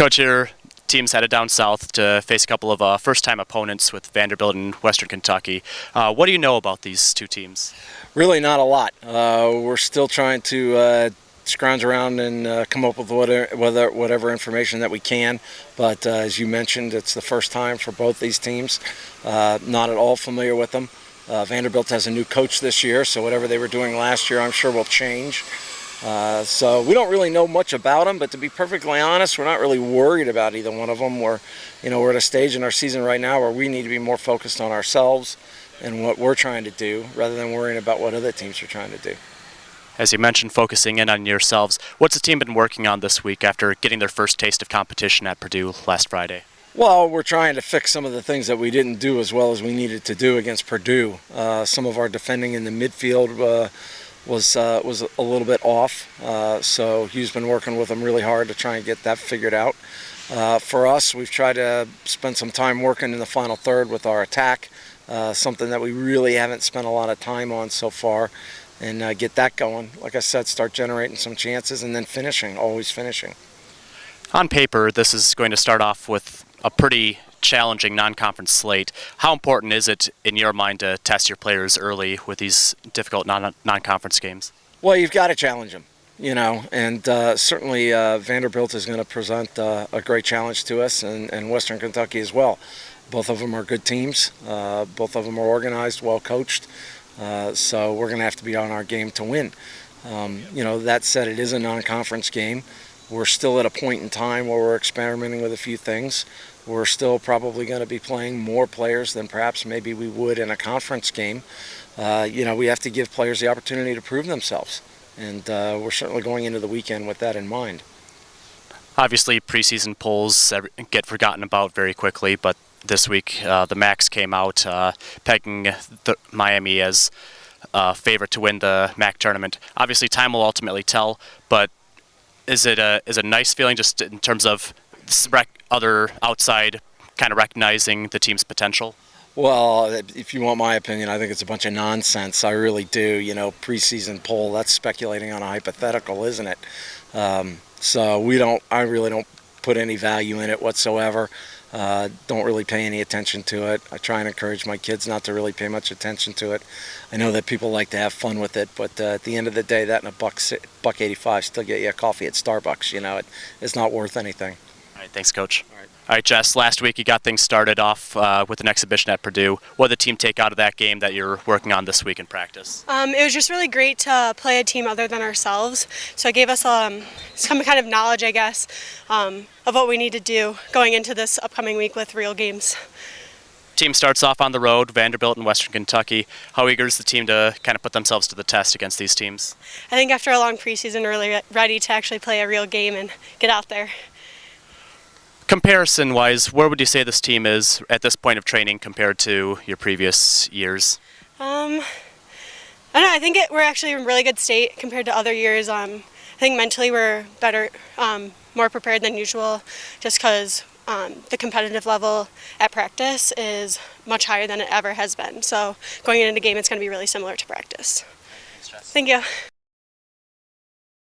Coach, your team's headed down south to face a couple of first-time opponents with Vanderbilt and Western Kentucky. What do you know about these two teams? Really not a lot. We're still trying to scrounge around and come up with whatever information that we can. But as you mentioned, it's the first time for both these teams. Not at all familiar with them. Vanderbilt has a new coach this year, so whatever they were doing last year I'm sure will change. So we don't really know much about them, but to be perfectly honest, we're not really worried about either one of them. We're at a stage in our season right now where we need to be more focused on ourselves and what we're trying to do rather than worrying about what other teams are trying to do. As you mentioned, focusing in on yourselves, what's the team been working on this week after getting their first taste of competition at Purdue last Friday? Well, we're trying to fix some of the things that we didn't do as well as we needed to do against Purdue. Some of our defending in the midfield was a little bit off, so Hugh's been working with them really hard to try and get that figured out. For us, we've tried to spend some time working in the final third with our attack, something that we really haven't spent a lot of time on so far, and get that going. Like I said, start generating some chances and then finishing, always finishing. On paper, this is going to start off with a pretty challenging non-conference slate. How important is it in your mind to test your players early with these difficult non-conference games? Well, you've got to challenge them, and certainly Vanderbilt is going to present a great challenge to us, and Western Kentucky as well. Both of them are good teams. Both of them are organized, well coached. So we're going to have to be on our game to win. That said, it is a non-conference game. We're still at a point in time where we're experimenting with a few things. We're still probably going to be playing more players than perhaps maybe we would in a conference game. We have to give players the opportunity to prove themselves, and we're certainly going into the weekend with that in mind. Obviously, preseason polls get forgotten about very quickly, but this week the Macs came out pegging Miami as favorite to win the MAC tournament. Obviously, time will ultimately tell, but is it a nice feeling just in terms of other outside kind of recognizing the team's potential? Well, if you want my opinion, I think it's a bunch of nonsense. I really do. Preseason poll, that's speculating on a hypothetical, isn't it? So I really don't put any value in it whatsoever. Don't really pay any attention to it. I try and encourage my kids not to really pay much attention to it. I know that people like to have fun with it, but at the end of the day, that and $1.85 still get you a coffee at Starbucks. It's not worth anything. All right, thanks, Coach. All right, Jess, last week you got things started off with an exhibition at Purdue. What did the team take out of that game that you're working on this week in practice? It was just really great to play a team other than ourselves. So it gave us some kind of knowledge, I guess, of what we need to do going into this upcoming week with real games. Team starts off on the road, Vanderbilt and Western Kentucky. How eager is the team to kind of put themselves to the test against these teams? I think after a long preseason, we're really ready to actually play a real game and get out there. Comparison-wise, where would you say this team is at this point of training compared to your previous years? I don't know. I think we're actually in really good state compared to other years. I think mentally we're better, more prepared than usual, just because the competitive level at practice is much higher than it ever has been. So going into the game, it's going to be really similar to practice. Thank you.